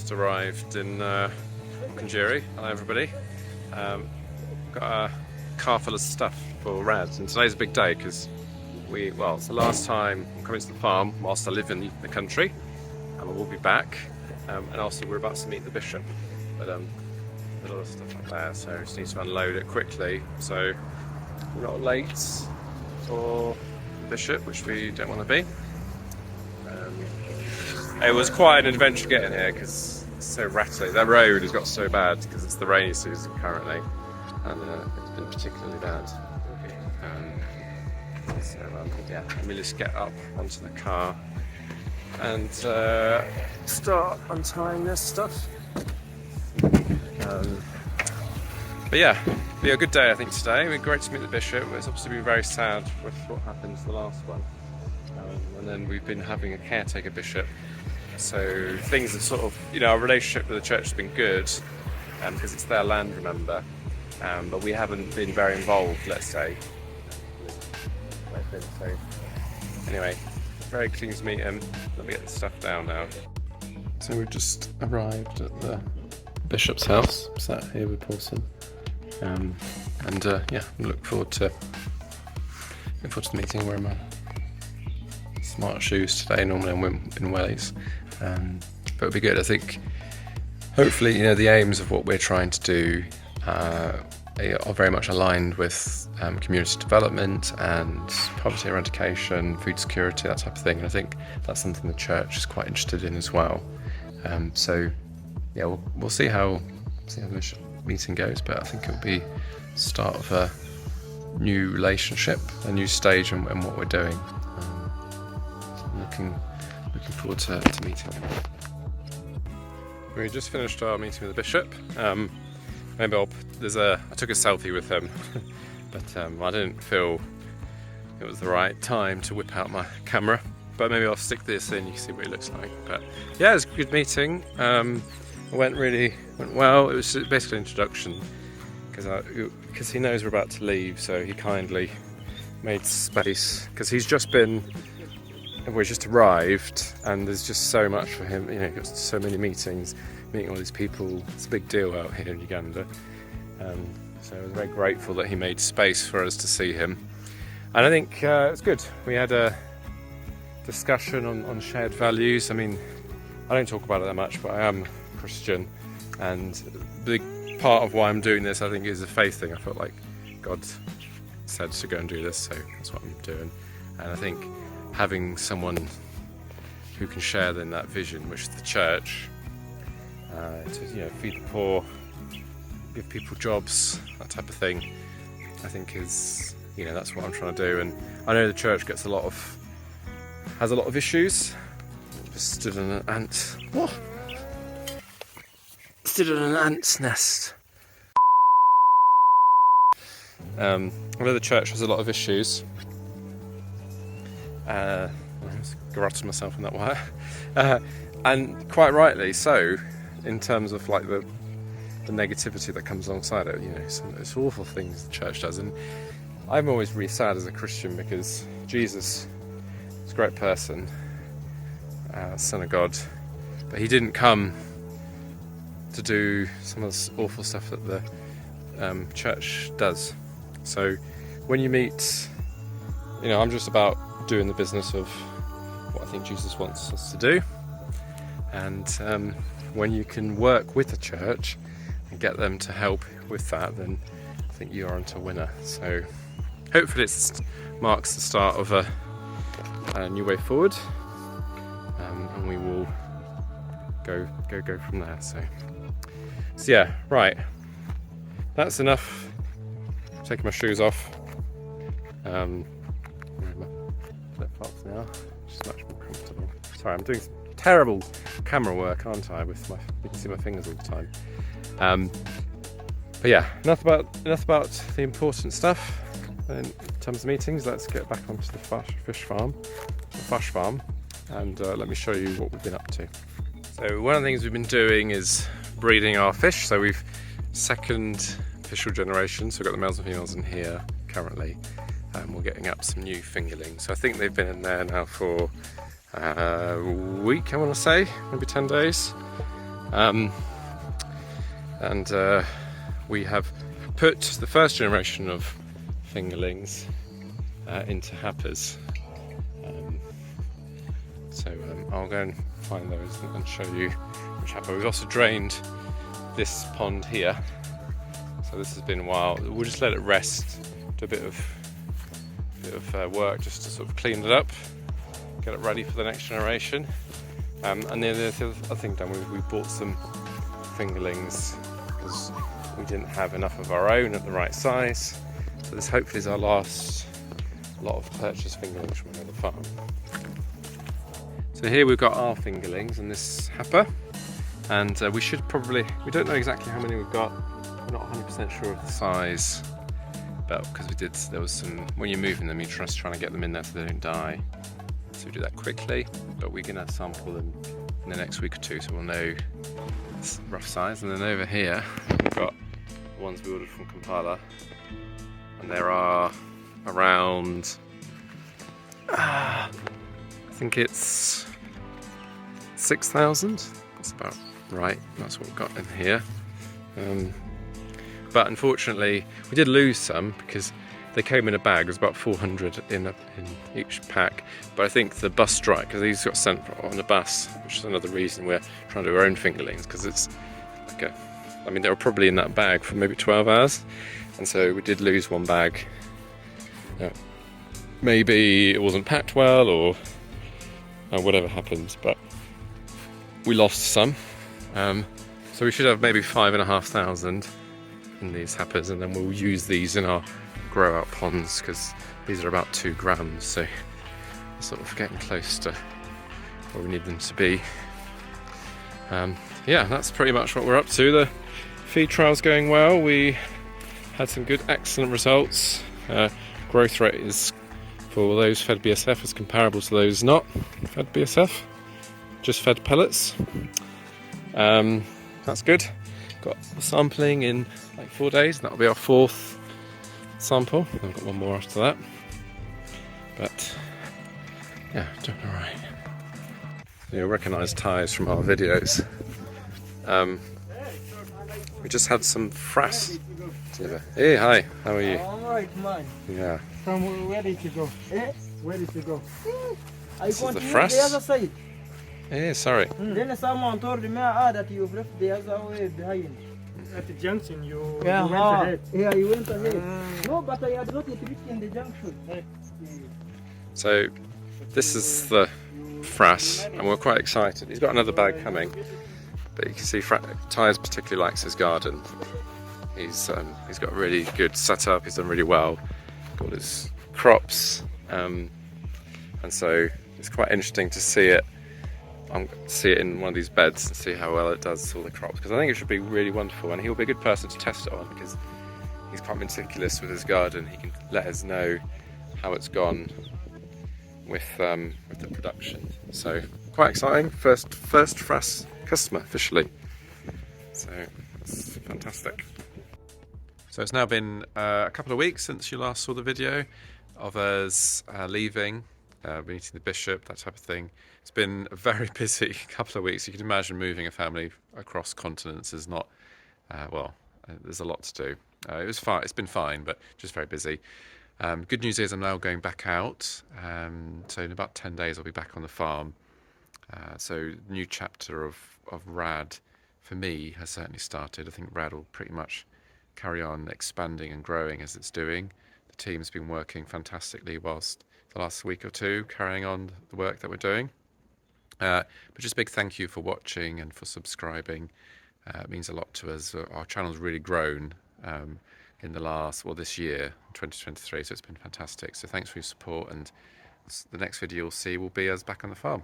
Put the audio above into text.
just arrived in Rukungiri. Hello everybody. Got a car full of stuff for Raz, and today's a big day because it's the last time I'm coming to the farm whilst I live in the country, and we'll be back. And also we're about to meet the bishop, but a lot of stuff up there, so I just need to unload it quickly. So we're not late for the bishop, which we don't want to be. It was quite an adventure getting here because it's so rattly. That road has got so bad because it's the rainy season currently, and it's been particularly bad. Yeah, let me just get up onto the car and start untying this stuff. But yeah, it'll be a good day I think today. It'll be great to meet the bishop. It's obviously been very sad with what happened to the last one. And then we've been having a caretaker bishop. So things have sort of, our relationship with the church has been good because it's their land, remember. But we haven't been very involved, let's say. So anyway, very keen to meet him. Let me get the stuff down now. So we've just arrived at the bishop's house. I'm sat here with Pauson. Yeah, look forward to the meeting. Wearing my smart shoes today. Normally I'm in wellies, but it'll be good. I think hopefully the aims of what we're trying to do are very much aligned with community development and poverty eradication, food security, that type of thing. And I think that's something the church is quite interested in as well. So yeah, we'll see how the meeting goes, but I think it'll be the start of a new relationship, a new stage in what we're doing. So I'm looking forward to meeting him. We just finished our meeting with the bishop. Maybe I took a selfie with him, but I didn't feel it was the right time to whip out my camera. But maybe I'll stick this in, you can see what he looks like. But yeah, it was a good meeting. It went well. It was basically an introduction because he knows we're about to leave, so he kindly made space because he's just arrived, and there's just so much for him. He's got so many meetings, meeting all these people. It's a big deal out here in Uganda. So I was very grateful that he made space for us to see him. And I think it was good. We had a discussion on shared values. I mean, I don't talk about it that much, but I am Christian, and the big part of why I'm doing this, I think, is a faith thing. I felt like God said to go and do this, so that's what I'm doing. And I think having someone who can share then that vision, which is the church, to feed the poor, give people jobs, that type of thing, I think is that's what I'm trying to do. And I know the church has a lot of issues. Just stood in an ant. What? Stood in an ant's nest. I know the church has a lot of issues. I just garroted myself in that wire, and quite rightly so, in terms of like the negativity that comes alongside it. It's awful things the church does, and I'm always really sad as a Christian because Jesus is a great person, Son of God, but he didn't come to do some of this awful stuff that the church does. So when you meet, I'm just about doing the business of what I think Jesus wants us to do, and when you can work with the church and get them to help with that, then I think you are onto a winner. So hopefully it marks the start of a new way forward, and we will go from there. So yeah, right, that's enough. Taking my shoes off. Flip-flops now, just much more comfortable. Sorry, I'm doing some terrible camera work, aren't I? You can see my fingers all the time. But yeah, enough about the important stuff. In terms of meetings, let's get back onto the fish farm, and let me show you what we've been up to. So one of the things we've been doing is breeding our fish. So we've second official generation, so we've got the males and females in here currently. We're getting up some new fingerlings. So I think they've been in there now for a week, I want to say, maybe 10 days. And we have put the first generation of fingerlings into happers. So I'll go and find those and show you which happer. We've also drained this pond here, so this has been a while. We'll just let it rest, do a bit of work just to sort of clean it up, get it ready for the next generation. And then the other thing done, we bought some fingerlings because we didn't have enough of our own at the right size. So this hopefully is our last lot of purchased fingerlings from another farm. So here we've got our fingerlings and this happer, and we don't know exactly how many we've got. We're not 100% sure of the size, but because there was some, when you're moving them, you're just trying to get them in there so they don't die. So we do that quickly, but we're gonna sample them in the next week or two, so we'll know its rough size. And then over here, we've got the ones we ordered from Kampala, and there are around, I think it's 6,000. That's about right. That's what we've got in here. But unfortunately, we did lose some because they came in a bag. There's about 400 in each pack. But I think the bus strike, because these got sent on a bus, which is another reason we're trying to do our own fingerlings, because it's like they were probably in that bag for maybe 12 hours. And so we did lose one bag. Maybe it wasn't packed well or whatever happened, but we lost some. So we should have maybe 5,500 in these happers, and then we'll use these in our grow out ponds because these are about 2 grams, so we're sort of getting close to where we need them to be. Yeah, that's pretty much what we're up to. The feed trial's going well. We had some good, excellent results. Growth rate is, for those fed BSF, is comparable to those not fed BSF, just fed pellets. That's good. Got sampling in like 4 days. That'll be our 4th sample. I've got one more after that. But yeah, doing all right. You'll recognise ties from our videos. We just had some frass. Hey, hi. How are you? All right, man. Yeah. From where did you go? Where did you go? I This is the continue frass? the other side. Hey, sorry. Then someone told me that you've left the other way behind. At the junction, you went Yeah, ahead. yeah, you went ahead. No, but I had not yet reached in the junction. So this is the frass, and we're quite excited. He's got another bag coming, but you can see Tyres particularly likes his garden. He's got a really good setup. He's done really well. Got his crops, and so it's quite interesting to see it. See it in one of these beds and see how well it does all the crops, because I think it should be really wonderful, and he'll be a good person to test it on because he's quite meticulous with his garden. He can let us know how it's gone with the production. So quite exciting. First frass customer officially. So it's fantastic. So it's now been a couple of weeks since you last saw the video of us leaving, meeting the bishop, that type of thing. It's been a very busy couple of weeks. You can imagine moving a family across continents is not, there's a lot to do. It was fine. It's been fine, but just very busy. Good news is I'm now going back out. So in about 10 days, I'll be back on the farm. So the new chapter of RAD for me has certainly started. I think RAD will pretty much carry on expanding and growing as it's doing. The team's been working fantastically whilst the last week or two, carrying on the work that we're doing. But just a big thank you for watching and for subscribing. It means a lot to us. Our channel's really grown in this year, 2023, so it's been fantastic. So thanks for your support, and the next video you'll see will be us back on the farm.